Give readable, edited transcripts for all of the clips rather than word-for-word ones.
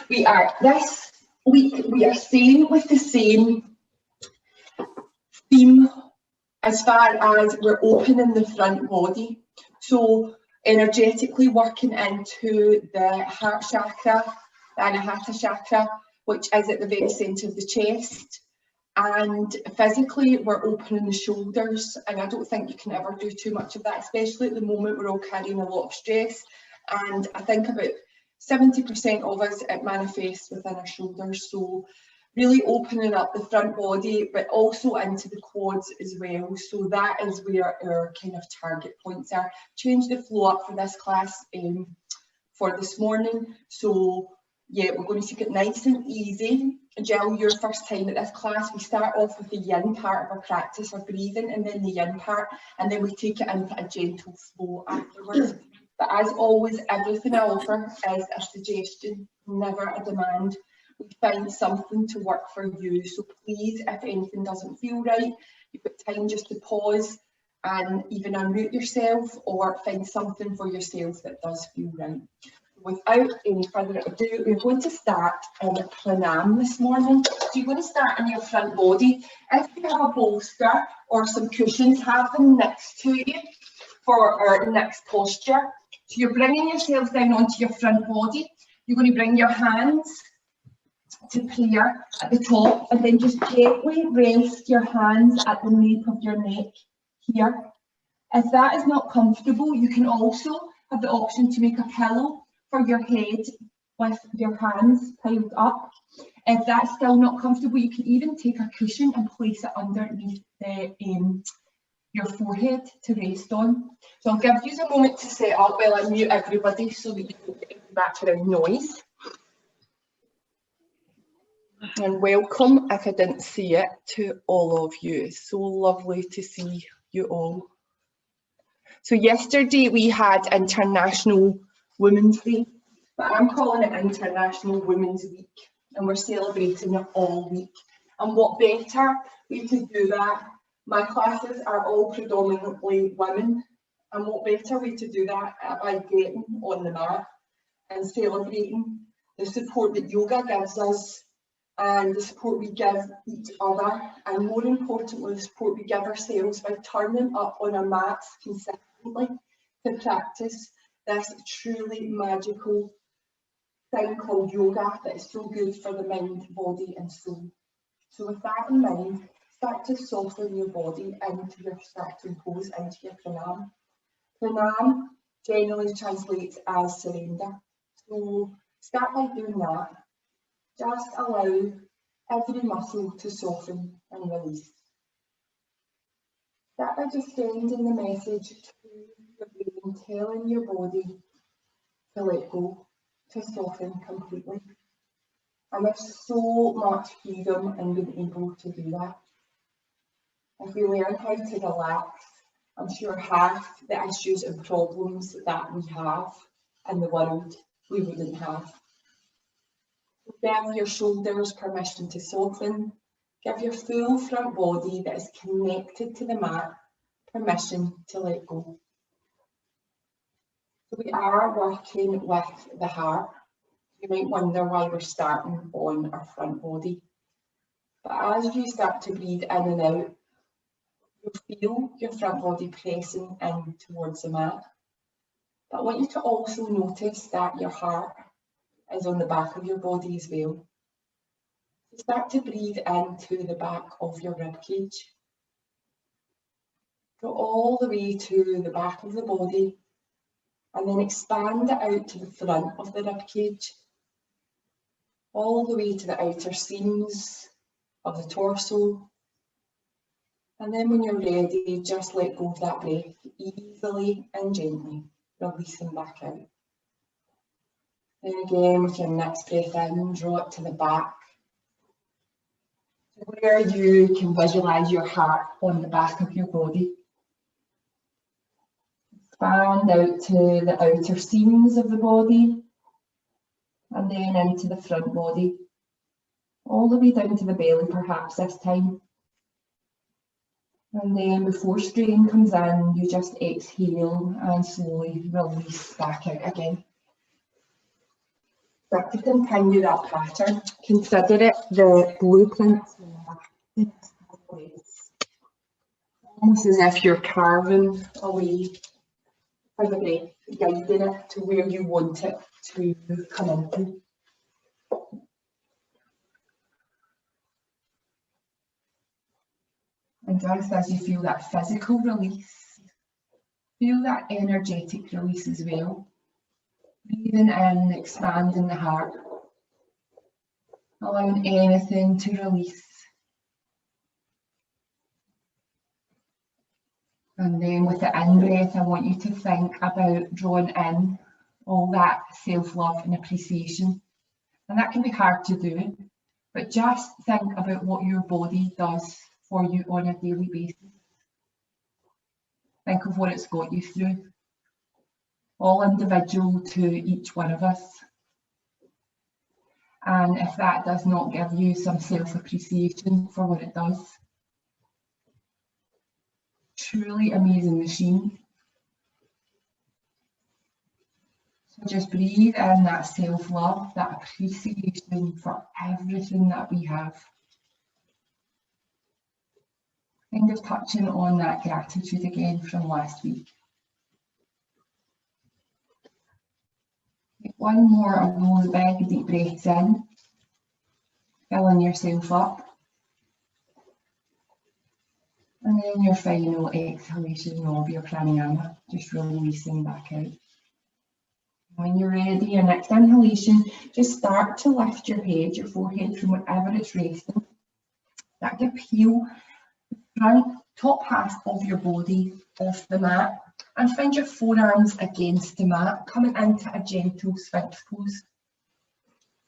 This week we are staying with the same theme as far as we're opening the front body. So energetically working into the heart chakra, the anahata chakra, which is at the very centre of the chest. And physically we're opening the shoulders, and I don't think you can ever do too much of that, especially at the moment we're all carrying a lot of stress, and I think about 70% of us, it manifests within our shoulders. So really opening up the front body, but also into the quads as well. So that is where our kind of target points are. Change the flow up for this class for this morning. So yeah, we're going to take it nice and easy. Jill, your first time at this class, we start off with the yin part of our practice, our breathing, and then the yin part, and then we take it into a gentle flow afterwards. But as always, everything I offer is a suggestion, never a demand. We find something to work for you. So please, if anything doesn't feel right, you've got time just to pause and even unmute yourself or find something for yourself that does feel right. Without any further ado, we're going to start in pranam this morning. So you're going to start in your front body. If you have a bolster or some cushions, have them next to you for our next posture. So you're bringing yourself down onto your front body. You're going to bring your hands to prayer at the top, and then just gently rest your hands at the nape of your neck here. If that is not comfortable, you can also have the option to make a pillow for your head with your hands piled up. If that's still not comfortable, you can even take a cushion and place it underneath your forehead to rest on. So I'll give you a moment to set up while I mute everybody so that you don't get any background noise. And welcome, if I didn't see it, to all of you. It's so lovely to see you all. So yesterday we had International Women's Day, but I'm calling it International Women's Week, and we're celebrating it all week. And what better way to do that? My classes are all predominantly women, and what better way to do that by getting on the mat and celebrating the support that yoga gives us and the support we give each other, and more importantly, the support we give ourselves by turning up on our mats consistently to practice this truly magical thing called yoga that is so good for the mind, body and soul. So with that in mind, start to soften your body into your starting pose, into your pranam. Pranam generally translates as surrender. So start by doing that. Just allow every muscle to soften and release. Start by just sending the message to your brain, telling your body to let go, to soften completely. And there's so much freedom in being able to do that. If we learn how to relax, I'm sure half the issues and problems that we have in the world we wouldn't have. Give your shoulders permission to soften. Give your full front body that is connected to the mat permission to let go. So we are working with the heart. You might wonder why we're starting on our front body. But as you start to breathe in and out, you'll feel your front body pressing in towards the mat. But I want you to also notice that your heart is on the back of your body as well. So start to breathe into the back of your rib cage. Go all the way to the back of the body and then expand it out to the front of the rib cage, all the way to the outer seams of the torso. And then when you're ready, just let go of that breath easily and gently, releasing back out. Then again, with your next breath in, draw it to the back, where you can visualise your heart on the back of your body. Expand out to the outer seams of the body, and then into the front body, all the way down to the belly perhaps this time. And then before strain comes in, you just exhale and slowly release back out again. But to continue that pattern, consider it the blueprints almost as if you're carving away for the breath, guiding it to where you want it to come into. And just as you feel that physical release, feel that energetic release as well. Breathing in, expanding the heart, allowing anything to release. And then with the in-breath, I want you to think about drawing in all that self-love and appreciation. And that can be hard to do, but just think about what your body does for you on a daily basis. Think of what it's got you through, all individual to each one of us. And if that does not give you some self-appreciation for what it does, truly amazing machine. So just breathe in that self-love, that appreciation for everything that we have. Kind of touching on that gratitude again from last week. Take one more of those big deep breaths in, filling yourself up. And then your final exhalation of your pranayama, just releasing back out. When you're ready, your next inhalation, just start to lift your head, your forehead from wherever it's resting. Start to peel the front, top half of your body off the mat and find your forearms against the mat, coming into a gentle Sphinx pose.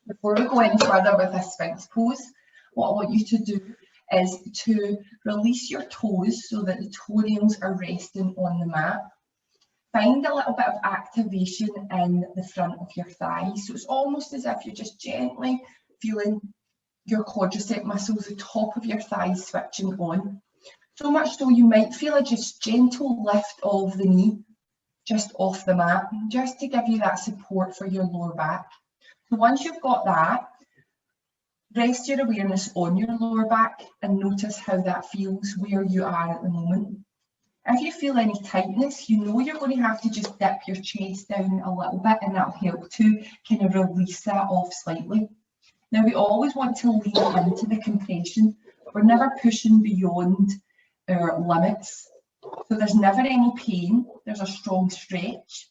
Before we go any further with a Sphinx pose, what I want you to do is to release your toes so that the toenails are resting on the mat. Find a little bit of activation in the front of your thighs. So it's almost as if you're just gently feeling your quadricep muscles, the top of your thighs switching on. So much so you might feel a just gentle lift of the knee just off the mat, just to give you that support for your lower back. So once you've got that, rest your awareness on your lower back and notice how that feels where you are at the moment. If you feel any tightness, you know you're going to have to just dip your chest down a little bit, and that'll help to kind of release that off slightly. Now, we always want to lean into the compression. We're never pushing beyond our limits. So there's never any pain. There's a strong stretch.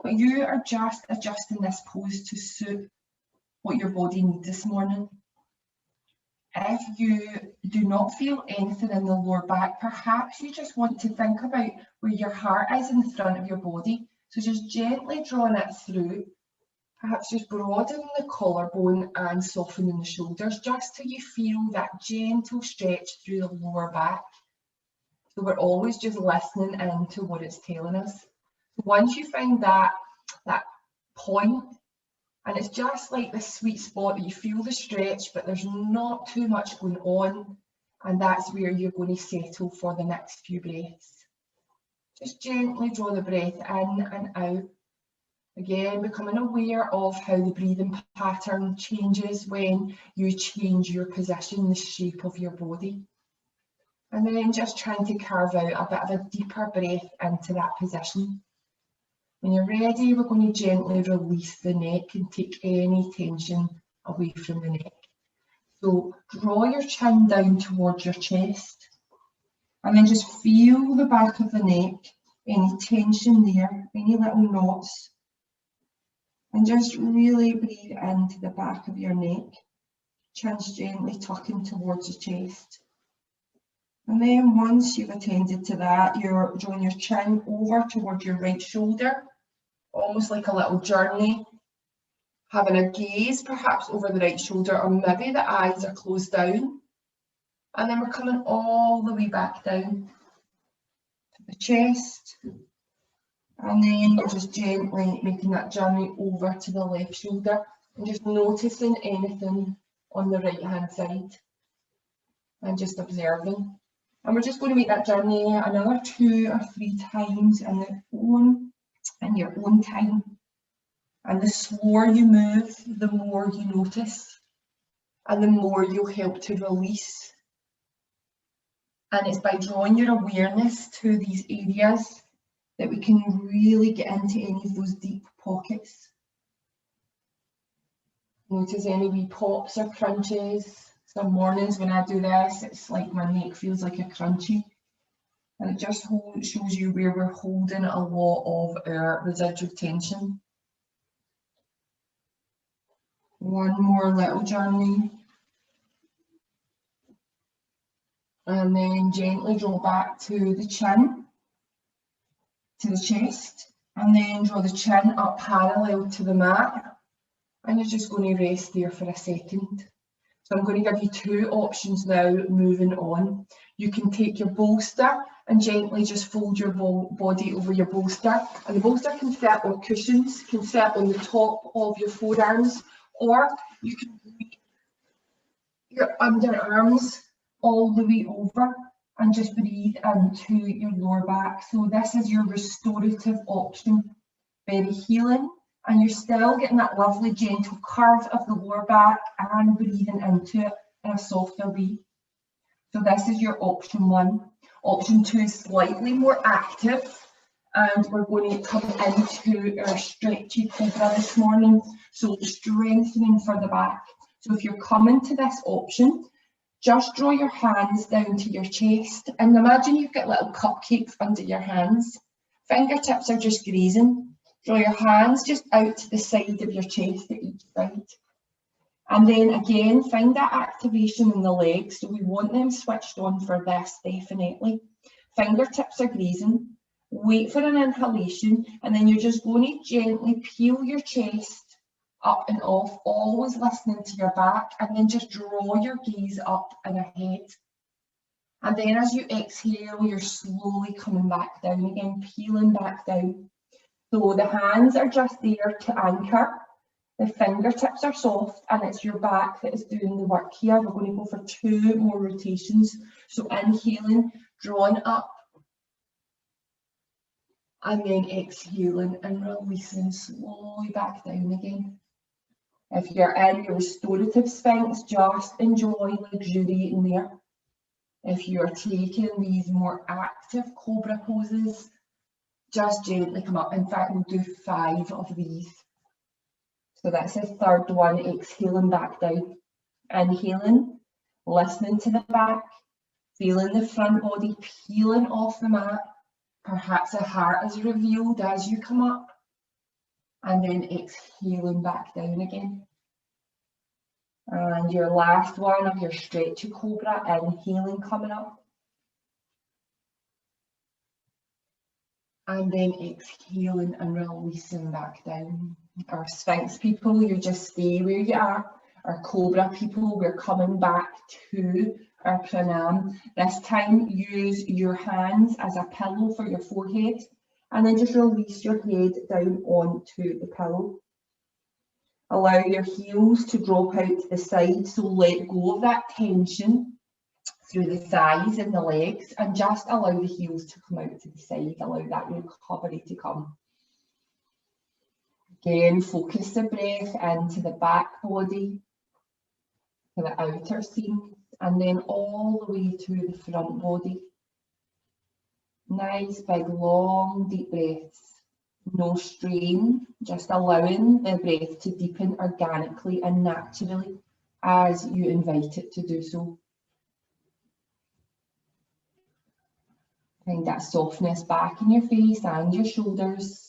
But you are just adjusting this pose to suit what your body needs this morning. If you do not feel anything in the lower back, perhaps you just want to think about where your heart is in the front of your body. So just gently drawing it through, perhaps just broadening the collarbone and softening the shoulders, just till you feel that gentle stretch through the lower back. So we're always just listening into what it's telling us. Once you find that point, and it's just like this sweet spot that you feel the stretch, but there's not too much going on. And that's where you're going to settle for the next few breaths. Just gently draw the breath in and out. Again, becoming aware of how the breathing pattern changes when you change your position, the shape of your body. And then just trying to carve out a bit of a deeper breath into that position. When you're ready, we're going to gently release the neck and take any tension away from the neck. So draw your chin down towards your chest and then just feel the back of the neck, any tension there, any little knots. And just really breathe into the back of your neck, chin's gently tucking towards the chest. And then once you've attended to that, you're drawing your chin over towards your right shoulder, almost like a little journey, having a gaze perhaps over the right shoulder, or maybe the eyes are closed down. And then we're coming all the way back down to the chest. And then we're just gently making that journey over to the left shoulder and just noticing anything on the right hand side and just observing. And we're just going to make that journey another 2 or 3 times in your own time. And the slower you move, the more you notice, and the more you'll help to release. And it's by drawing your awareness to these areas that we can really get into any of those deep pockets. Notice any wee pops or crunches. Some mornings when I do this, it's like my neck feels like a crunchy. And it just shows you where we're holding a lot of our residual tension. One more little journey. And then gently draw back to the chin, to the chest. And then draw the chin up parallel to the mat. And you're just going to rest there for a second. So I'm going to give you two options now, moving on. You can take your bolster and gently just fold your body over your bolster. And the bolster can sit on cushions, can sit on the top of your forearms, or you can bring your underarms all the way over and just breathe into your lower back. So this is your restorative option, very healing. And you're still getting that lovely gentle curve of the lower back and breathing into it in a softer way. So this is your option one. Option two is slightly more active, and we're going to come into our stretchy cobra this morning. So strengthening for the back. So if you're coming to this option, just draw your hands down to your chest and imagine you've got little cupcakes under your hands. Fingertips are just grazing. Draw your hands just out to the side of your chest at each side. And then again, find that activation in the legs. So we want them switched on for this, definitely. Fingertips are grazing. Wait for an inhalation, and then you're just going to gently peel your chest up and off, always listening to your back, and then just draw your gaze up and ahead. And then as you exhale, you're slowly coming back down again, peeling back down. So the hands are just there to anchor, the fingertips are soft, and it's your back that is doing the work here. We're going to go for two more rotations. So inhaling, drawing up, and then exhaling and releasing slowly back down again. If you're in your restorative sphinx, just enjoy luxuriating there. If you're taking these more active cobra poses, just gently come up. In fact, we'll do 5 of these. So that's the third one, exhaling back down. Inhaling, listening to the back, feeling the front body peeling off the mat. Perhaps the heart is revealed as you come up. And then exhaling back down again. And your last one of your stretchy cobra, inhaling, coming up. And then exhaling and releasing back down. Our Sphinx people, you just stay where you are. Our Cobra people, we're coming back to our pranam. This time, use your hands as a pillow for your forehead, and then just release your head down onto the pillow. Allow your heels to drop out to the side, so let go of that tension through the thighs and the legs, and just allow the heels to come out to the side, allow that recovery to come. Again, focus the breath into the back body, to the outer seam, and then all the way to the front body. Nice, big, long, deep breaths. No strain, just allowing the breath to deepen organically and naturally as you invite it to do so. Find that softness back in your face and your shoulders.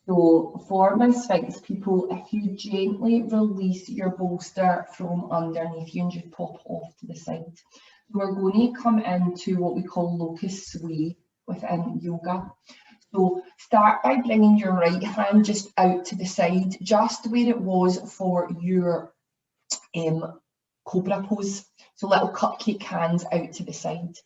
So for my Sphinx people, if you gently release your bolster from underneath you and just pop off to the side, we're going to come into what we call locust sway within yoga. So start by bringing your right hand just out to the side, just where it was for your cobra pose. So little cupcake hands out to the side.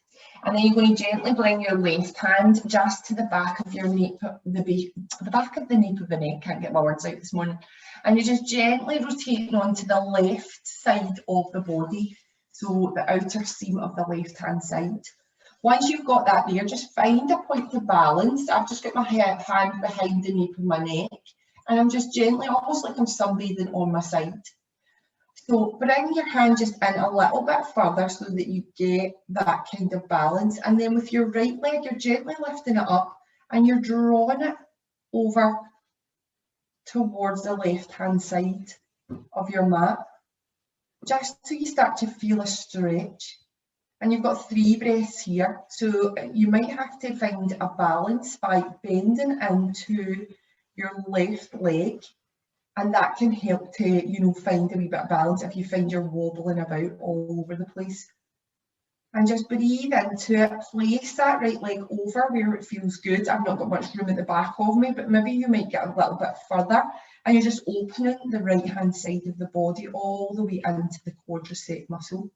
And then you're going to gently bring your left hand just to the back of your nape, the back of the nape of the neck. Can't get my words out this morning. And you're just gently rotating onto the left side of the body. So the outer seam of the left hand side. Once you've got that there, just find a point to balance. I've just got my hand behind the nape of my neck, and I'm just gently, almost like I'm sunbathing on my side. So bring your hand just in a little bit further so that you get that kind of balance. And then with your right leg, you're gently lifting it up and you're drawing it over towards the left-hand side of your mat, just so you start to feel a stretch. And you've got 3 breaths here, so you might have to find a balance by bending into your left leg, and that can help to, you know, find a wee bit of balance if you find you're wobbling about all over the place. And just breathe into it, place that right leg over where it feels good. I've not got much room at the back of me, but maybe you might get a little bit further, and you're just opening the right hand side of the body all the way into the quadricep muscle.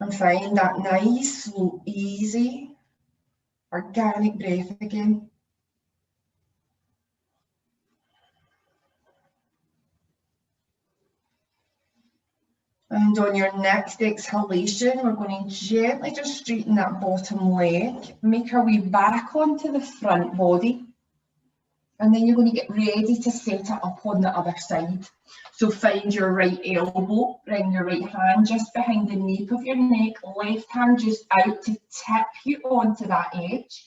And find that nice, slow, easy, organic breath again. And on your next exhalation, we're going to gently just straighten that bottom leg, make our way back onto the front body. And then you're going to get ready to set it up on the other side. So find your right elbow, bring your right hand just behind the nape of your neck, left hand just out to tip you onto that edge.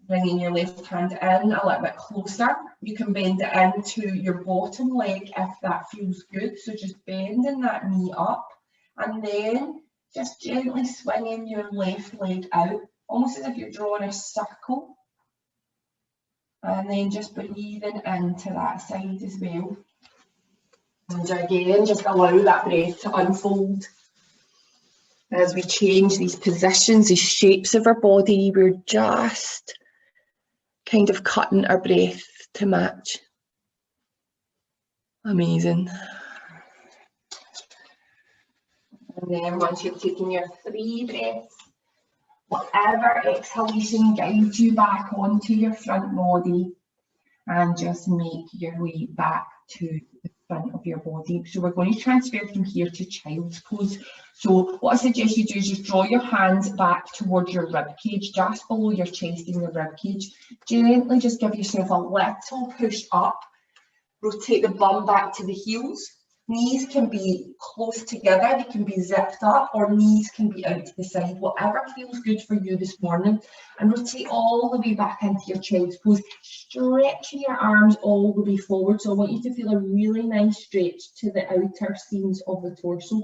Bringing your left hand in a little bit closer. You can bend it into your bottom leg if that feels good. So just bending that knee up and then just gently swinging your left leg out, almost as if you're drawing a circle. And then just breathing into that side as well. And again, just allow that breath to unfold. As we change these positions, these shapes of our body, we're just kind of cutting our breath to match. Amazing. And then once you've taken your 3 breaths, whatever exhalation guides you back onto your front body, and just make your way back to the front of your body. So we're going to transfer from here to child's pose. So what I suggest you do is just draw your hands back towards your rib cage, just below your chest in the rib cage. Gently just give yourself a little push up. Rotate the bum back to the heels. Knees can be close together, they can be zipped up, or knees can be out to the side, whatever feels good for you this morning. And rotate all the way back into your child's pose, stretching your arms all the way forward. So I want you to feel a really nice stretch to the outer seams of the torso.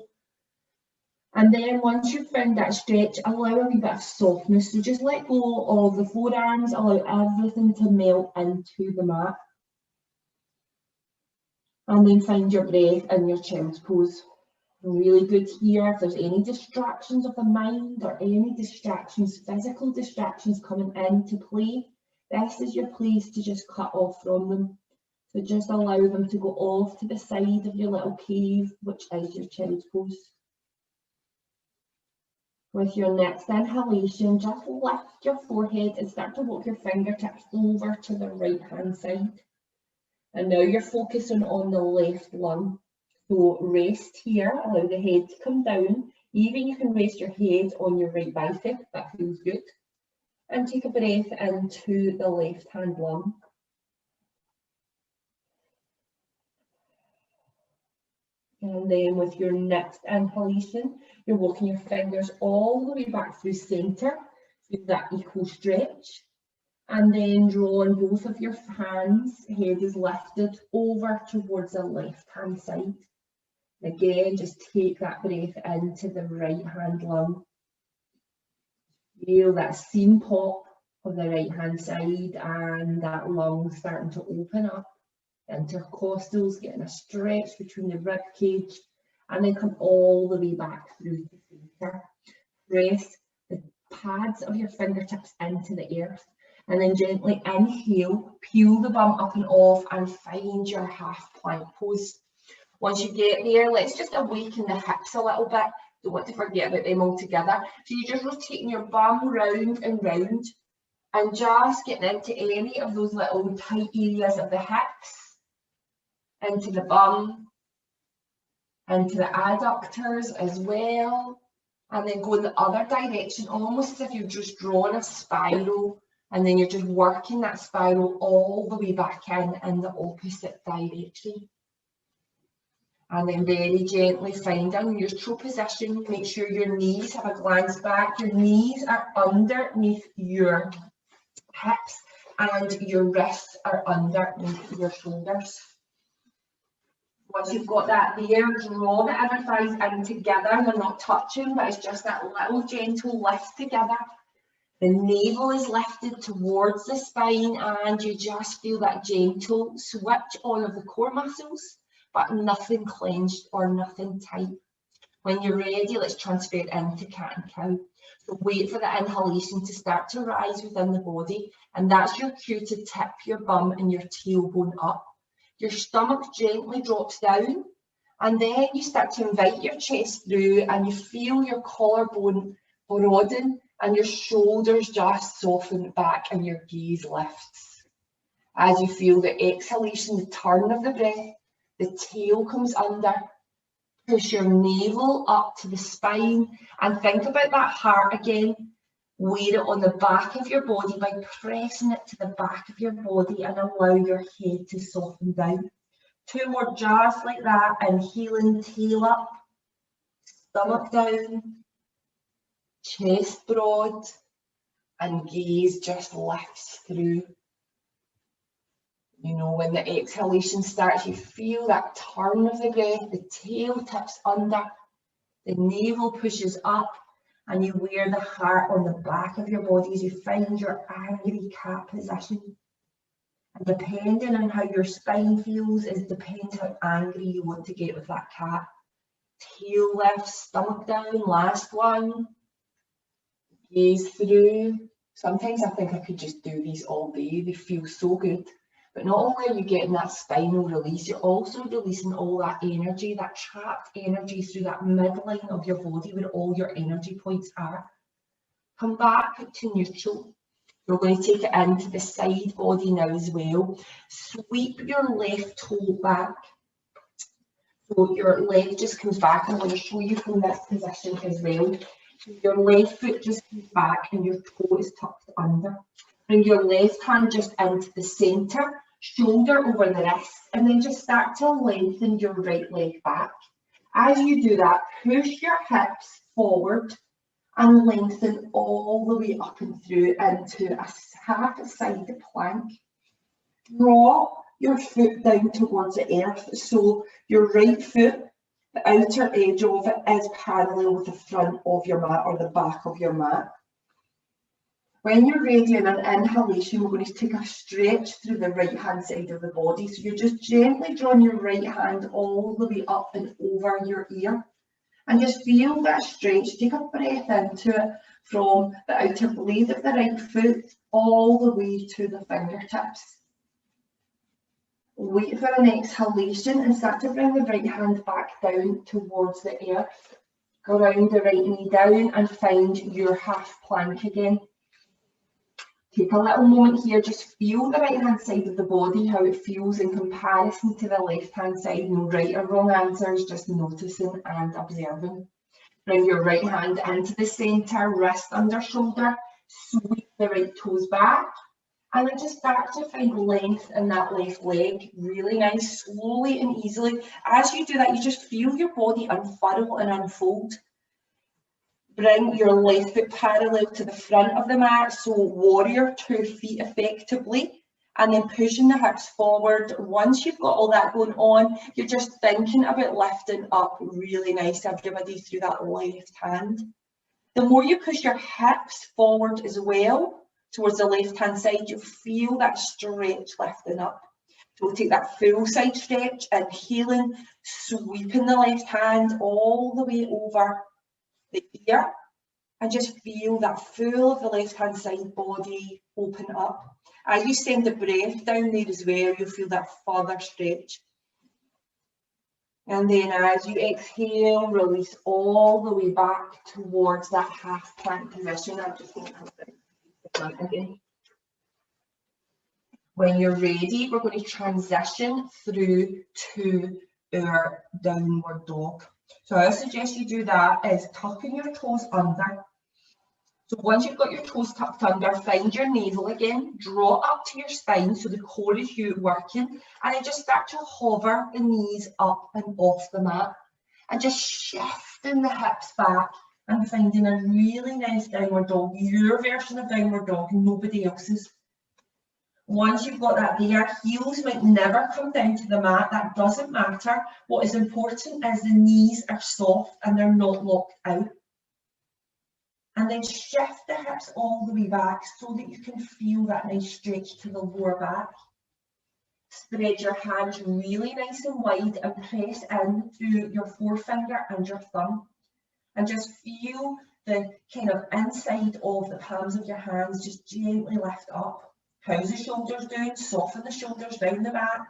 And then once you've found that stretch, allow a wee bit of softness. So just let go of the forearms, allow everything to melt into the mat. And then find your breath in your child's pose. Really good here. If there's any distractions of the mind or any distractions, physical distractions coming into play, this is your place to just cut off from them. So just allow them to go off to the side of your little cave, which is your child's pose. With your next inhalation, just lift your forehead and start to walk your fingertips over to the right hand side. And now you're focusing on the left lung. So rest here, allow the head to come down. Even you can rest your head on your right bicep, that feels good. And take a breath into the left hand lung. And then with your next inhalation, you're walking your fingers all the way back through centre, through that equal stretch. And then drawing both of your hands, head is lifted over towards the left hand side. Again, just take that breath into the right hand lung. Feel that seam pop of the right hand side and that lung starting to open up. Intercostals, getting a stretch between the rib cage, and then come all the way back through to centre. Press the pads of your fingertips into the earth. And then gently inhale, peel the bum up and off and find your half plank pose. Once you get there, let's just awaken the hips a little bit. Don't want to forget about them altogether. So you're just rotating your bum round and round and just getting into any of those little tight areas of the hips, into the bum, into the adductors as well, and then go in the other direction, almost as if you've just drawn a spiral, and then you're just working that spiral all the way back in the opposite direction. And then very gently find a neutral position. Make sure your knees have a glance back. Your knees are underneath your hips and your wrists are underneath your shoulders. Once you've got that there, draw the inner thighs in together. They're not touching, but it's just that little gentle lift together. The navel is lifted towards the spine and you just feel that gentle switch on of the core muscles, but nothing clenched or nothing tight. When you're ready, let's transfer into cat and cow. So wait for the inhalation to start to rise within the body, and that's your cue to tip your bum and your tailbone up. Your stomach gently drops down, and then you start to invite your chest through and you feel your collarbone broaden and your shoulders just soften back and your gaze lifts. As you feel the exhalation, the turn of the breath, the tail comes under. Push your navel up to the spine and think about that heart again. Wear it on the back of your body by pressing it to the back of your body and allow your head to soften down. 2 more just like that. Inhaling, tail up, stomach down, chest broad, and gaze just lifts through. You know, when the exhalation starts, you feel that turn of the breath, the tail tips under, the navel pushes up, and you wear the heart on the back of your body as you find your angry cat position. And depending on how your spine feels, it depends how angry you want to get with that cat. Tail lifts, stomach down, last one. Gaze through. Sometimes I think I could just do these all day, they feel so good. But not only are you getting that spinal release, you're also releasing all that energy, that trapped energy through that midline of your body where all your energy points are. Come back to neutral. We're going to take it into the side body now as well. Sweep your left toe back. So your leg just comes back. I'm going to show you from this position as well. Your left foot just comes back and your toe is tucked under. Bring your left hand just into the centre, shoulder over the wrist, and then just start to lengthen your right leg back. As you do that, push your hips forward and lengthen all the way up and through into a half-sided plank. Draw your foot down towards the earth, so your right foot, the outer edge of it, is parallel with the front of your mat or the back of your mat. When you're ready in an inhalation, we're going to take a stretch through the right hand side of the body. So you're just gently drawing your right hand all the way up and over your ear. And just feel that stretch. Take a breath into it from the outer blade of the right foot all the way to the fingertips. Wait for an exhalation and start to bring the right hand back down towards the earth. Go round the right knee down and find your half plank again. Take a little moment here, just feel the right hand side of the body, how it feels in comparison to the left hand side. No right or wrong answers, just noticing and observing. Bring your right hand into the centre, wrist under shoulder, sweep the right toes back, and then just start to find length in that left leg. Really nice, slowly and easily. As you do that, you just feel your body unfurl and unfold. Bring your left foot parallel to the front of the mat, so warrior 2 feet effectively, and then pushing the hips forward. Once you've got all that going on, you're just thinking about lifting up. Really nice, everybody, through that left hand. The more you push your hips forward as well, towards the left hand side, you feel that stretch lifting up. So we'll take that full side stretch, inhaling, sweeping the left hand all the way over the ear, and just feel that full of the left hand side body open up. As you send the breath down there as well, you'll feel that further stretch. And then as you exhale, release all the way back towards that half plank position. I'm just going to have the front again. When you're ready, we're going to transition through to our downward dog. So I suggest you do that is tucking your toes under. So once you've got your toes tucked under, find your navel again, draw up to your spine so the core is you working, and then just start to hover the knees up and off the mat, and just shifting the hips back and finding a really nice downward dog, your version of downward dog, nobody else's. Once you've got that there, heels might never come down to the mat, that doesn't matter. What is important is the knees are soft and they're not locked out. And then shift the hips all the way back so that you can feel that nice stretch to the lower back. Spread your hands really nice and wide and press in through your forefinger and your thumb. And just feel the kind of inside of the palms of your hands just gently lift up. How's the shoulders doing? Soften the shoulders down the back.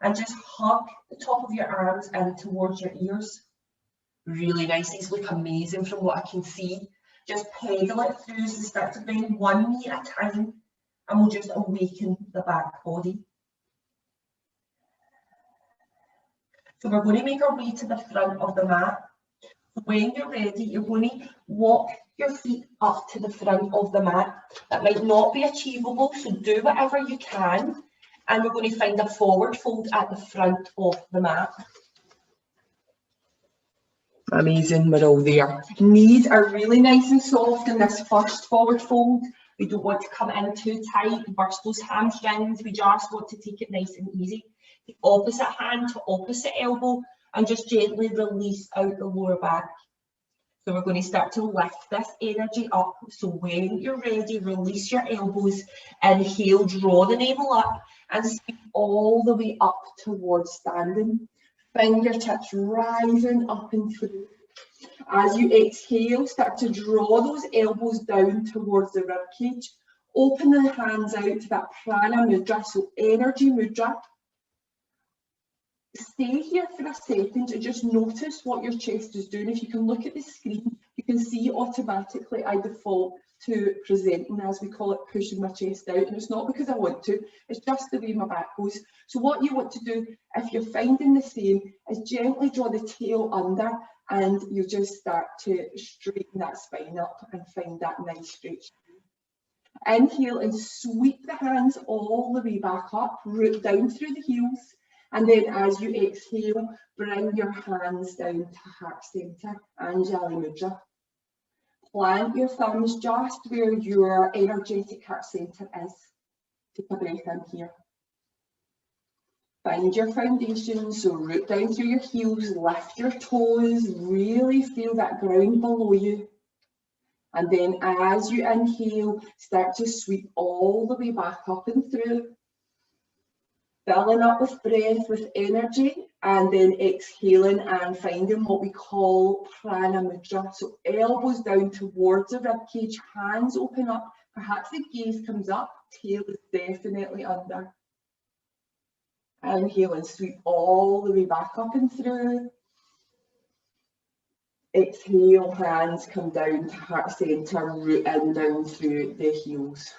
And just hug the top of your arms in towards your ears. Really nice. These look amazing from what I can see. Just pedal it through, so start to bend one knee at a time, and we'll just awaken the back body. So we're going to make our way to the front of the mat. When you're ready, you're going to walk your feet up to the front of the mat. That might not be achievable, so do whatever you can. And we're going to find a forward fold at the front of the mat. Amazing, we're all there. Knees are really nice and soft in this first forward fold. We don't want to come in too tight, burst those hamstrings. We just want to take it nice and easy. The opposite hand to opposite elbow and just gently release out the lower back. So we're going to start to lift this energy up. So when you're ready, release your elbows, inhale, draw the navel up and sweep all the way up towards standing. Fingertips rising up and through. As you exhale, start to draw those elbows down towards the rib cage. Open the hands out to that prana mudra, so energy mudra. Stay here for a second and just notice what your chest is doing. If you can look at the screen, you can see automatically I default to presenting, as we call it, pushing my chest out. And it's not because I want to, it's just the way my back goes. So what you want to do, if you're finding the same, is gently draw the tail under and you just start to straighten that spine up and find that nice stretch. Inhale and sweep the hands all the way back up, root down through the heels. And then as you exhale, bring your hands down to heart centre, Anjali Mudra. Plant your thumbs just where your energetic heart centre is. Take a breath in here. Find your foundation, so root down through your heels, lift your toes, really feel that ground below you. And then as you inhale, start to sweep all the way back up and through. Filling up with breath, with energy, and then exhaling and finding what we call prana mudra. So elbows down towards the rib cage, hands open up, perhaps the gaze comes up, tail is definitely under. Inhale and sweep all the way back up and through. Exhale, hands come down to heart centre, root in down through the heels.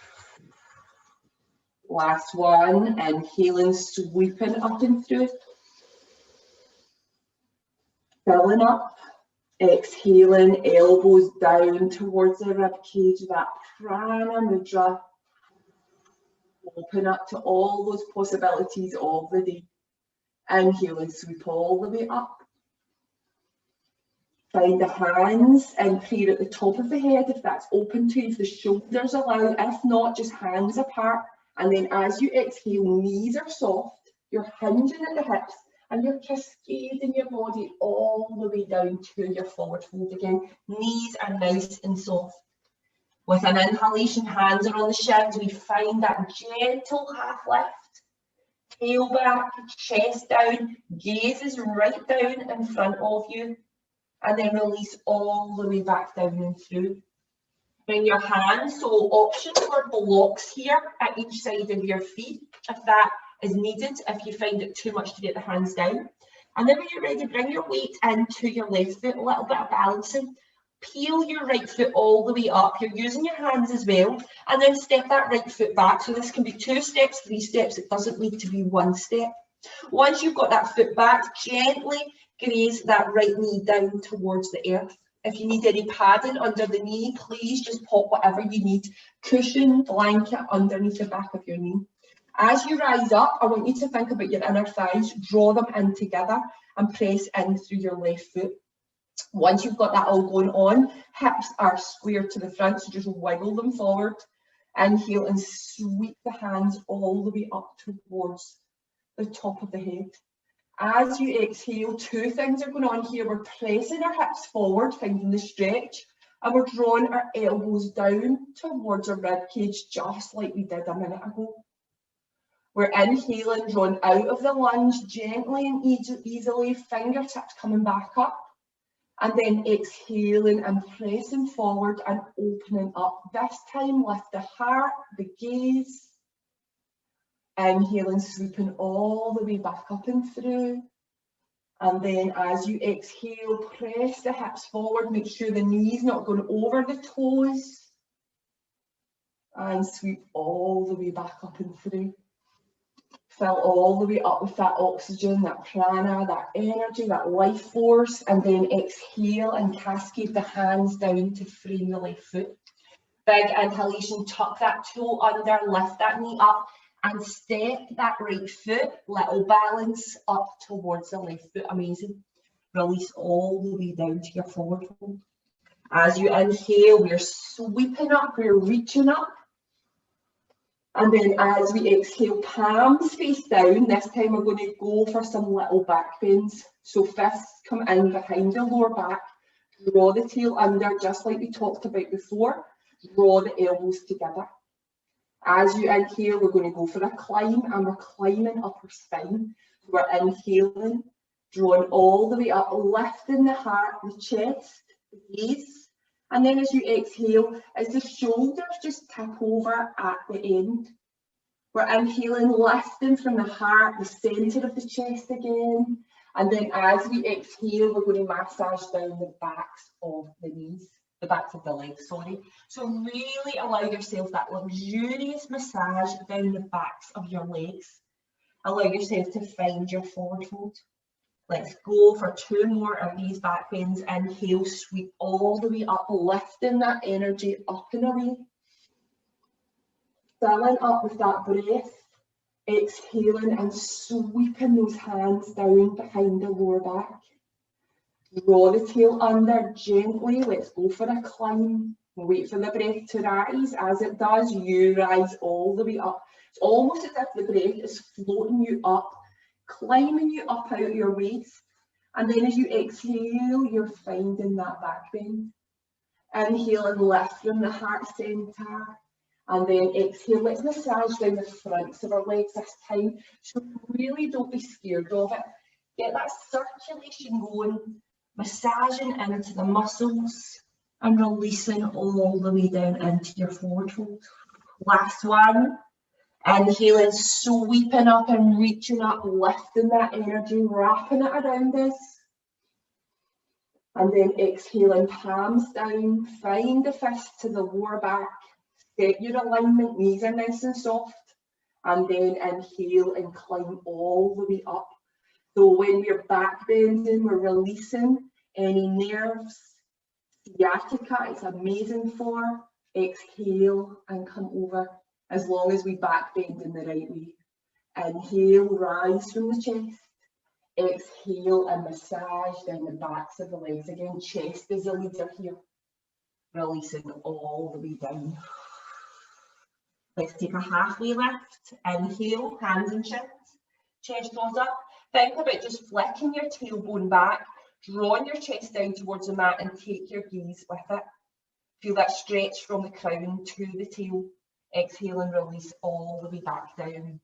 Last one, inhaling, sweeping up and through. Filling up, exhaling, elbows down towards the rib cage, that prana mudra. Open up to all those possibilities of the day. Inhale and sweep all the way up. Find the hands and prayer at the top of the head if that's open to you, if the shoulders allow. If not, just hands apart. And then as you exhale, knees are soft, you're hinging at the hips and you're cascading your body all the way down to your forward fold again. Knees are nice and soft. With an inhalation, hands are on the shins, we find that gentle half lift. Tail back, chest down, gaze is right down in front of you. And then release all the way back down and through. Bring your hands, so option for blocks here at each side of your feet, if that is needed, if you find it too much to get the hands down. And then when you're ready, bring your weight into your left foot, a little bit of balancing. Peel your right foot all the way up. You're using your hands as well. And then step that right foot back. So this can be 2 steps, 3 steps. It doesn't need to be 1 step. Once you've got that foot back, gently graze that right knee down towards the earth. If you need any padding under the knee, please just pop whatever you need, cushion, blanket underneath the back of your knee. As you rise up, I want you to think about your inner thighs, draw them in together and press in through your left foot. Once you've got that all going on, hips are square to the front, so just wiggle them forward. Inhale and sweep the hands all the way up towards the top of the head. As you exhale, two things are going on here. We're pressing our hips forward, finding the stretch, and we're drawing our elbows down towards our rib cage, just like we did a minute ago. We're inhaling, drawing out of the lunge, gently and easily, fingertips coming back up. And then exhaling and pressing forward and opening up. This time, lift the heart, the gaze. Inhaling, sweeping all the way back up and through. And then as you exhale, press the hips forward. Make sure the knees not going over the toes. And sweep all the way back up and through. Fill all the way up with that oxygen, that prana, that energy, that life force, and then exhale and cascade the hands down to frame the left foot. Big inhalation, tuck that toe under, lift that knee up, and step that right foot, little balance up towards the left foot. Amazing. Release all the way down to your forward fold. As you inhale, we're sweeping up, we're reaching up. And then as we exhale, palms face down. This time we're going to go for some little back bends. So fists come in behind the lower back. Draw the tail under, just like we talked about before. Draw the elbows together. As you inhale, we're going to go for a climb, and we're climbing up our spine. We're inhaling, drawing all the way up, lifting the heart, the chest, the gaze. And then as you exhale, as the shoulders just tip over at the end, we're inhaling, lifting from the heart, the centre of the chest again. And then as we exhale, we're going to massage down the backs of the knees, the backs of the legs, sorry. So really allow yourself that luxurious massage down the backs of your legs. Allow yourself to find your forward fold. Let's go for two more of these back bends. Inhale, sweep all the way up, lifting that energy up and away. Filling up with that breath. Exhaling and sweeping those hands down behind the lower back. Draw the tail under gently. Let's go for a climb. Wait for the breath to rise. As it does, you rise all the way up. It's almost as if the breath is floating you up, climbing you up out of your waist. And then as you exhale, you're finding that back bend. Inhale and lift from the heart centre. And then exhale, let's massage down the fronts of our legs this time. So really don't be scared of it. Get that circulation going, massaging into the muscles and releasing all the way down into your forward fold. Last one. Inhaling, sweeping up and reaching up, lifting that energy, wrapping it around us. And then exhaling, palms down, find the fists to the lower back, set your alignment, knees are nice and soft. And then inhale and climb all the way up. So when we're back bending, we're releasing any nerves, sciatica, it's amazing for. Exhale and come over. As long as we back bend in the right way. Inhale, rise from the chest. Exhale and massage down the backs of the legs again. Chest is the leader here. Releasing all the way down. Let's take a halfway lift. Inhale, hands and shins. Chest goes up. Think about just flicking your tailbone back, drawing your chest down towards the mat and take your gaze with it. Feel that stretch from the crown to the tail. Exhale and release all the way back down.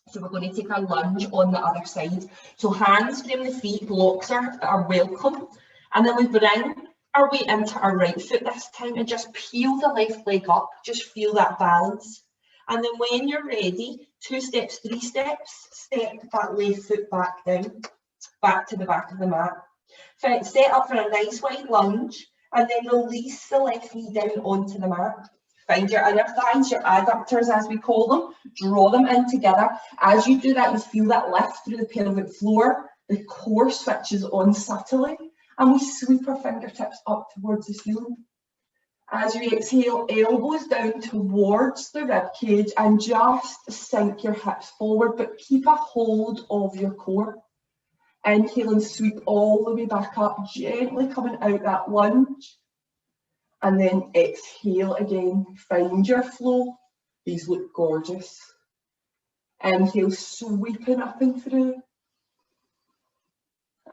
So we're going to take a lunge on the other side. So hands frame the feet, blocks are welcome. And then we bring our weight into our right foot this time and just peel the left leg up. Just feel that balance. And then when you're ready, 2 steps, 3 steps, step that left foot back down, back to the back of the mat. Set up for a nice wide lunge and then release the left knee down onto the mat. Find your inner thighs, your adductors as we call them, draw them in together. As you do that, you feel that lift through the pelvic floor, the core switches on subtly, and we sweep our fingertips up towards the ceiling. As you exhale, elbows down towards the rib cage and just sink your hips forward, but keep a hold of your core. Inhale and sweep all the way back up, gently coming out that lunge. And then exhale again, find your flow. These look gorgeous. Inhale, sweeping up and through.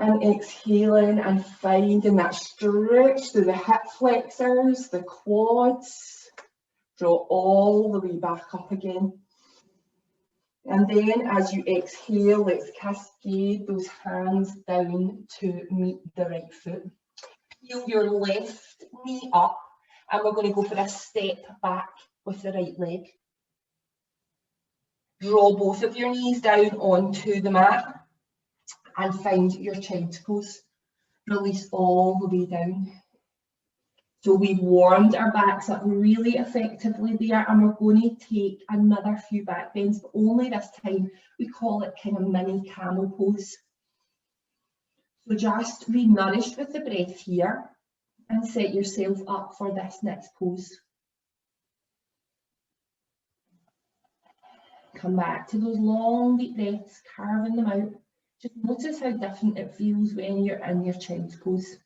And exhaling and finding that stretch through the hip flexors, the quads. Draw all the way back up again. And then as you exhale, let's cascade those hands down to meet the right foot. Heel your left knee up, and we're going to go for a step back with the right leg. Draw both of your knees down onto the mat and find your child's pose. Release all the way down. So we've warmed our backs up really effectively there, and we're going to take another few back bends, but only this time we call it kind of mini camel pose. So just re-nourish with the breath here and set yourself up for this next pose. Come back to those long deep breaths, carving them out. Just notice how different it feels when you're in your child's pose.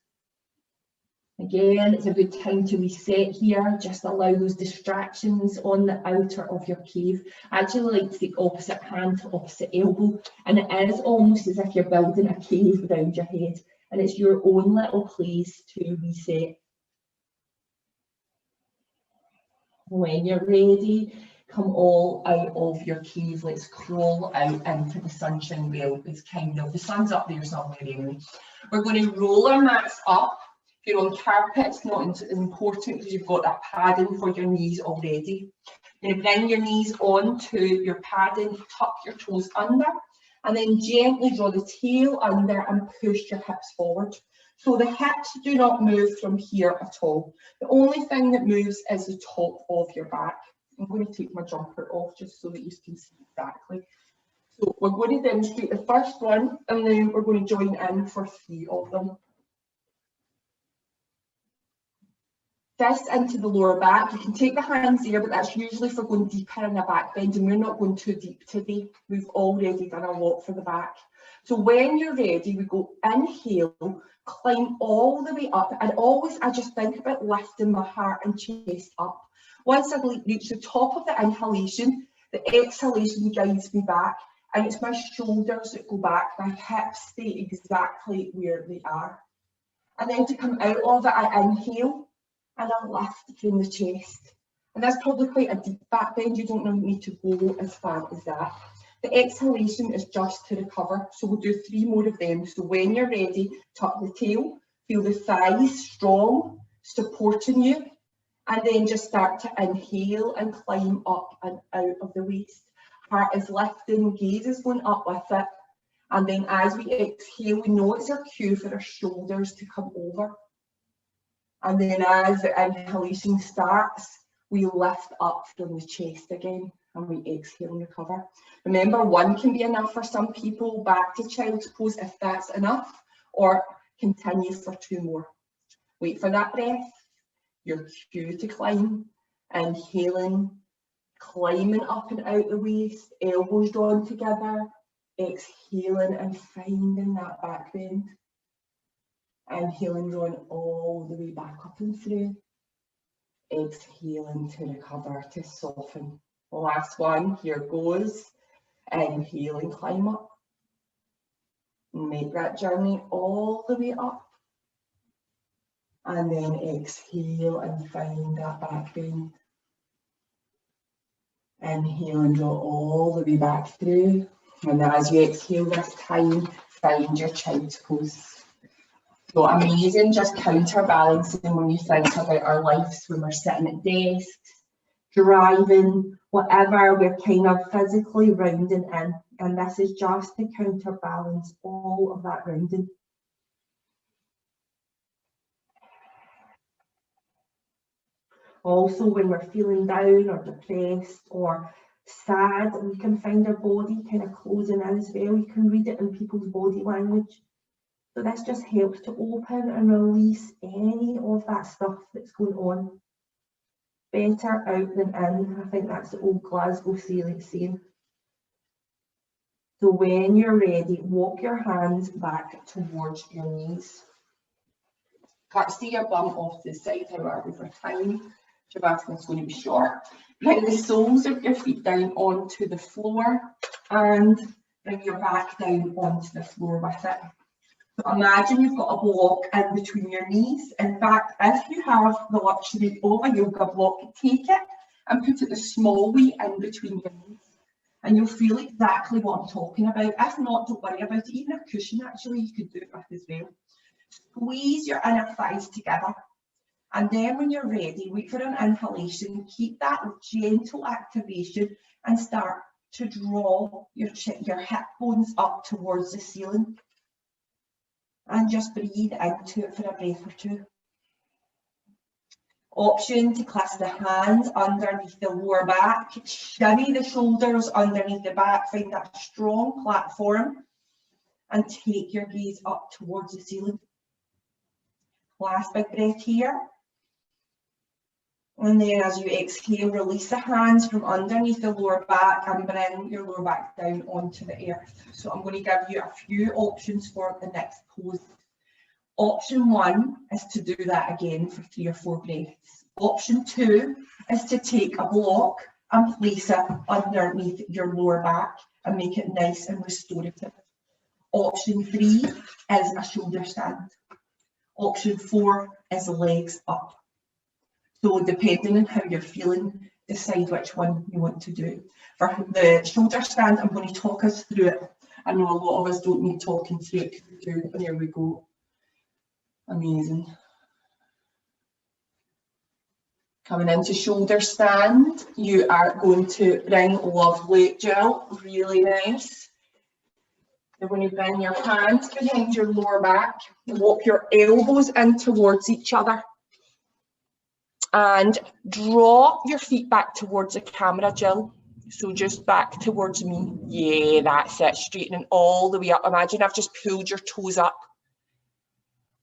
Again, it's a good time to reset here. Just allow those distractions on the outer of your cave. I actually like to take opposite hand to opposite elbow, and it is almost as if you're building a cave around your head, and it's your own little place to reset. When you're ready, come all out of your cave. Let's crawl out into the sunshine. Well, it's kind of, the sun's up there somewhere anyway. We're going to roll our mats up. If you're on carpet, it's not as important because you've got that padding for your knees already. You're going to bring your knees onto your padding, tuck your toes under, and then gently draw the tail under and push your hips forward. So the hips do not move from here at all. The only thing that moves is the top of your back. I'm going to take my jumper off just so that you can see exactly. So we're going to demonstrate the first one, and then we're going to join in for 3 of them. Fist into the lower back. You can take the hands there, but that's usually for going deeper in the back bend, and we're not going too deep today. We've already done a lot for the back. So when you're ready, we go inhale, climb all the way up, and always I just think about lifting my heart and chest up. Once I reach the top of the inhalation, the exhalation guides me back, and it's my shoulders that go back, my hips stay exactly where they are. And then to come out of it, I inhale, and I lift from the chest. And that's probably quite a deep back bend. You don't need to go as far as that. The exhalation is just to recover. So we'll do 3 more of them. So when you're ready, tuck the tail, feel the thighs strong, supporting you. And then just start to inhale and climb up and out of the waist. Heart is lifting, gaze is going up with it. And then as we exhale, we know it's our cue for our shoulders to come over. And then as the inhalation starts, we lift up from the chest again, and we exhale and recover. Remember, 1 can be enough for some people, back to child's pose if that's enough, or continue for 2 more. Wait for that breath, your cue to climb, inhaling, climbing up and out the waist, elbows drawn together, exhaling and finding that back bend. Inhaling, drawing all the way back up and through. Exhaling to recover, to soften. Last one, here goes. Inhale and climb up. Make that journey all the way up. And then exhale and find that back bend. Inhale and draw all the way back through. And as you exhale this time, find your child's pose. So amazing, just counterbalancing when you think about our lives when we're sitting at desks, driving, whatever, we're kind of physically rounding in. And this is just to counterbalance all of that rounding. Also, when we're feeling down or depressed or sad, we can find our body kind of closing in as well. You can read it in people's body language. So this just helps to open and release any of that stuff that's going on. Better out than in. I think that's the old Glasgow saying. So when you're ready, walk your hands back towards your knees. Can't see your bum off the side, however, for time. Shavasana is going to be short. Bring the soles of your feet down onto the floor and bring your back down onto the floor with it. So imagine you've got a block in between your knees. In fact, if you have the luxury of a yoga block, take it and put it the small way in between your knees. And you'll feel exactly what I'm talking about. If not, don't worry about it. Even a cushion, actually, you could do it with as well. Squeeze your inner thighs together. And then when you're ready, wait for an inhalation. Keep that gentle activation and start to draw your hip bones up towards the ceiling. And just breathe into it for a breath or two. Option to clasp the hands underneath the lower back, shimmy the shoulders underneath the back, find that strong platform and take your gaze up towards the ceiling. Last big breath here. And then as you exhale, release the hands from underneath the lower back and bring your lower back down onto the earth. So I'm going to give you a few options for the next pose. Option 1 is to do that again for 3 or 4 breaths. Option 2 is to take a block and place it underneath your lower back and make it nice and restorative. Option 3 is a shoulder stand. Option 4 is legs up. So depending on how you're feeling, decide which one you want to do. For the shoulder stand, I'm going to talk us through it. I know a lot of us don't need talking through it. There we go. Amazing. Coming into shoulder stand, you are going to bring lovely Jill, really nice. You're going to bring your hands behind your lower back, walk your elbows in towards each other. And draw your feet back towards the camera, Jill. So just back towards me. Yeah, that's it. Straightening all the way up. Imagine I've just pulled your toes up.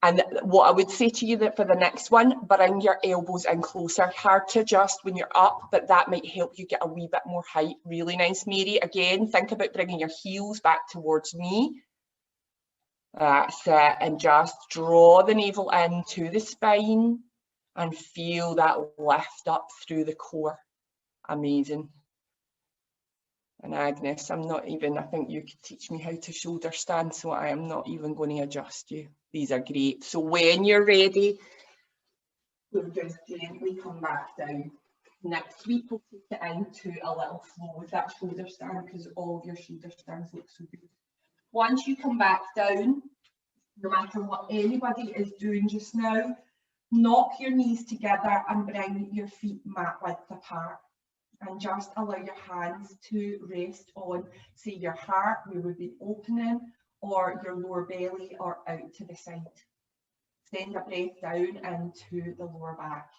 And what I would say to you that for the next one, bring your elbows in closer. Hard to adjust when you're up, but that might help you get a wee bit more height. Really nice, Mary. Again, think about bringing your heels back towards me. That's it. And just draw the navel into the spine. And feel that lift up through the core. Amazing. And Agnes, I think you could teach me how to shoulder stand, so I am not even going to adjust you. These are great. So when you're ready, we'll just gently come back down. Next week, we'll take it into a little flow with that shoulder stand because all of your shoulder stands look so good. Once you come back down, no matter what anybody is doing just now, knock your knees together and bring your feet mat width apart and just allow your hands to rest on, say, your heart, we would be opening, or your lower belly or out to the side. Send a breath down into the lower back.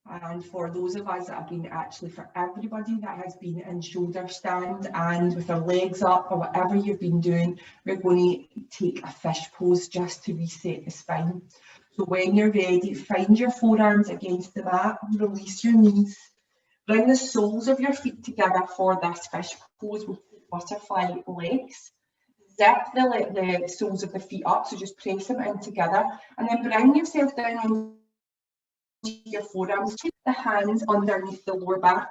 And for those of us that have been, actually for everybody that has been in shoulder stand and with their legs up or whatever you've been doing, we're going to take a fish pose just to reset the spine. So when you're ready, find your forearms against the mat, release your knees, bring the soles of your feet together for this fish pose with butterfly legs. Zip the soles of the feet up, so just press them in together and then bring yourself down on your forearms, keep the hands underneath the lower back.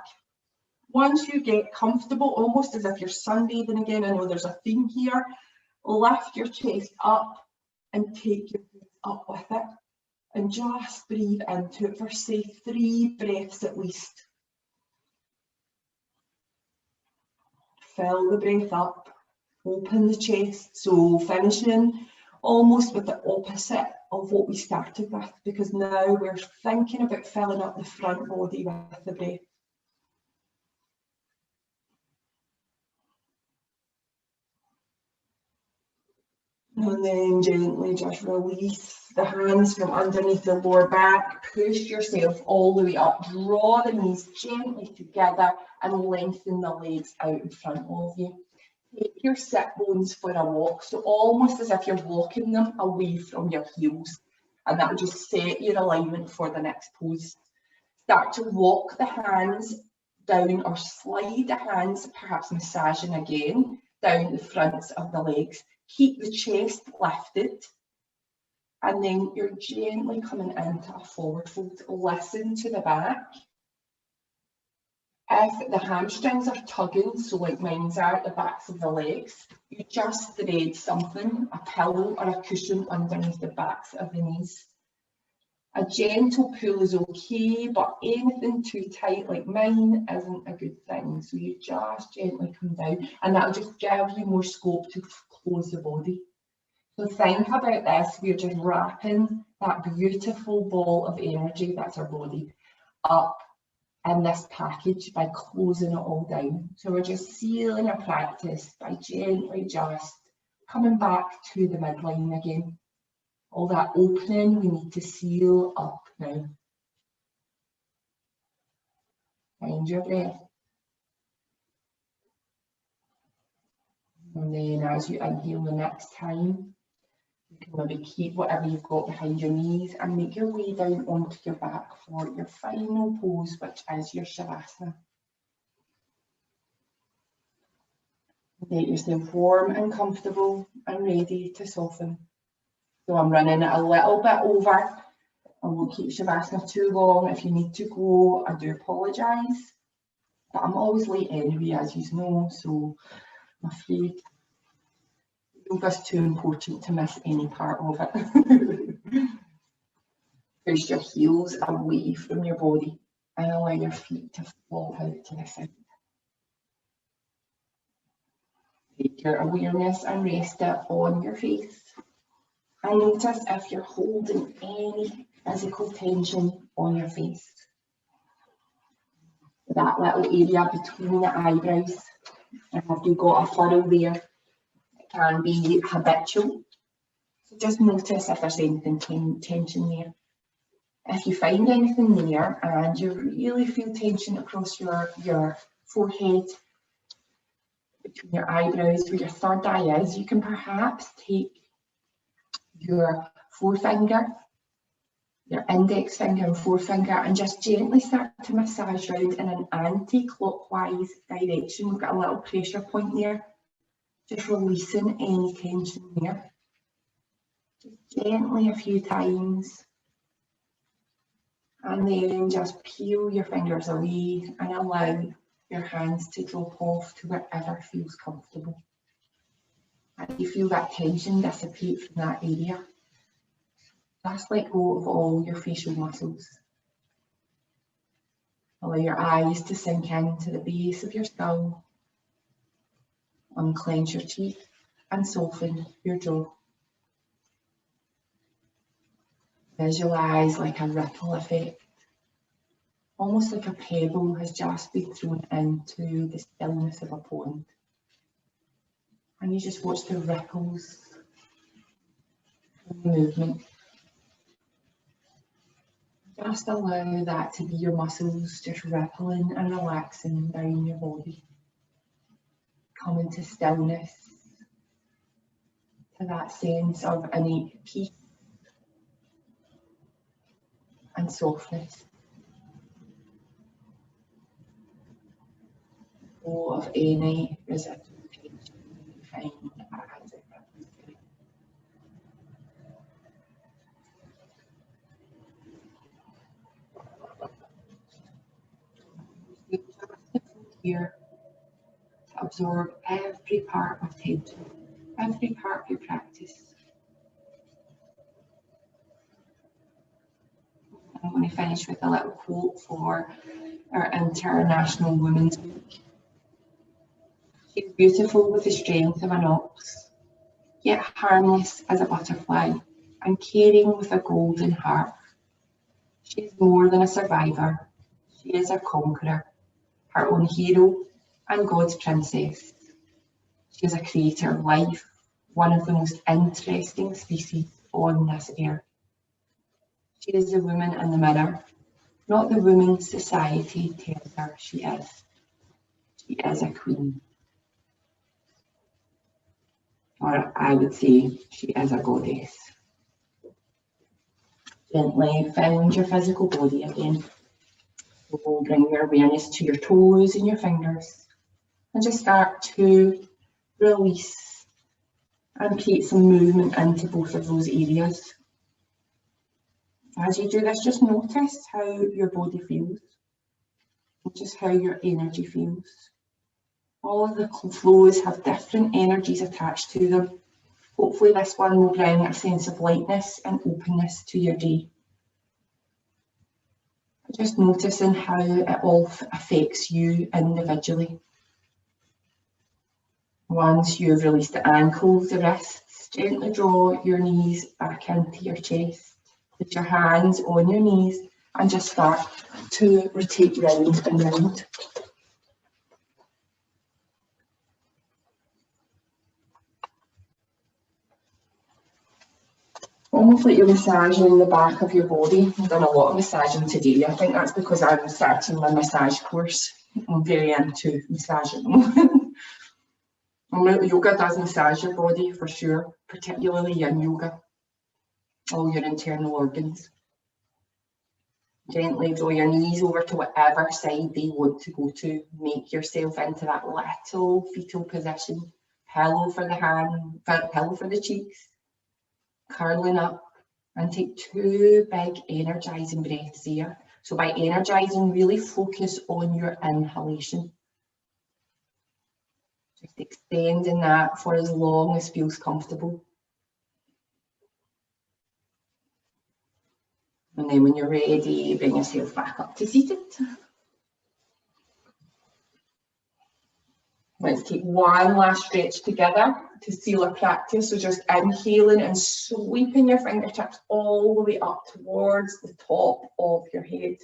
Once you get comfortable, almost as if you're sunbathing again, I know there's a theme here, lift your chest up and take your feet up with it and just breathe into it for, say, 3 breaths at least. Fill the breath up, open the chest, so finishing almost with the opposite of what we started with, because now we're thinking about filling up the front body with the breath. And then gently just release the hands from underneath the lower back. Push yourself all the way up. Draw the knees gently together and lengthen the legs out in front of you. Take your sit bones for a walk, so almost as if you're walking them away from your heels. And that will just set your alignment for the next pose. Start to walk the hands down or slide the hands, perhaps massaging again, down the fronts of the legs. Keep the chest lifted. And then you're gently coming into a forward fold. Listen to the back. If the hamstrings are tugging, so like mine's are at the backs of the legs, you just thread something, a pillow or a cushion underneath the backs of the knees. A gentle pull is okay, but anything too tight like mine isn't a good thing. So you just gently come down, and that'll just give you more scope to close the body. So think about this, we're just wrapping that beautiful ball of energy, that's our body, up in this package by closing it all down. So we're just sealing our practice by gently just coming back to the midline again. All that opening we need to seal up now. Find your breath. And then as you inhale the next time, you can maybe keep whatever you've got behind your knees and make your way down onto your back for your final pose, which is your Shavasana. Get yourself warm and comfortable and ready to soften. So I'm running it a little bit over. I won't keep Shavasana too long. If you need to go, I do apologise. But I'm always late anyway, as you know, so I'm afraid yoga's too important to miss any part of it. Push your heels away from your body and allow your feet to fall out to the side. Take your awareness and rest it on your face. And notice if you're holding any physical tension on your face. That little area between the eyebrows, and if you've got a furrow there, it can be habitual. So just notice if there's anything tension there. If you find anything there and you really feel tension across your forehead, between your eyebrows, where your third eye is, you can perhaps take your forefinger, your index finger and forefinger, and just gently start to massage around in an anti-clockwise direction. We've got a little pressure point there, just releasing any tension there. Just gently a few times. And then just peel your fingers away and allow your hands to drop off to wherever feels comfortable. And you feel that tension dissipate from that area. Just let go of all your facial muscles. Allow your eyes to sink into the base of your skull. Unclench your teeth and soften your jaw. Visualize like a ripple effect. Almost like a pebble has just been thrown into the stillness of a pond. And you just watch the ripples and the movement. Just allow that to be your muscles just rippling and relaxing down your body. Come into stillness, to that sense of innate peace and softness. Go of any residual tension you find as it ripples through. You just here to absorb every part of tension, every part of your practice. I'm going to finish with a little quote for our International Women's Week. She's beautiful with the strength of an ox, yet harmless as a butterfly, and caring with a golden heart. She is more than a survivor. She is a conqueror, her own hero and God's princess. She is a creator of life, one of the most interesting species on this earth. She is the woman in the mirror, not the woman society tells her she is. She is a queen. Or I would say she is a goddess. Gently find your physical body again. So bring your awareness to your toes and your fingers and just start to release and create some movement into both of those areas. As you do this, just notice how your body feels, just how your energy feels. All of the flows have different energies attached to them. Hopefully this one will bring a sense of lightness and openness to your day. Just noticing how it all affects you individually. Once you've released the ankles, the wrists, gently draw your knees back into your chest. Put your hands on your knees and just start to rotate round and round. Almost like you're massaging the back of your body. I've done a lot of massaging today. I think that's because I'm starting my massage course. I'm very into massaging. Yoga does massage your body for sure, particularly yin yoga, all your internal organs. Gently draw your knees over to whatever side they want to go to. Make yourself into that little fetal position. Pillow for the hand, pillow for the cheeks. Curling up and take 2 big energizing breaths here. So by energizing, really focus on your inhalation. Just extending that for as long as feels comfortable. And then when you're ready, bring yourself back up to seated. Let's take one last stretch together to seal our practice. So just inhaling and sweeping your fingertips all the way up towards the top of your head.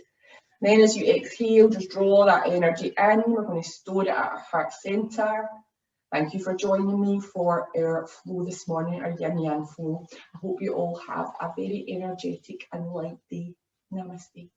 Then as you exhale, just draw that energy in. We're going to store it at our heart centre. Thank you for joining me for our flow this morning, our yin yang flow. I hope you all have a very energetic and light day. Namaste.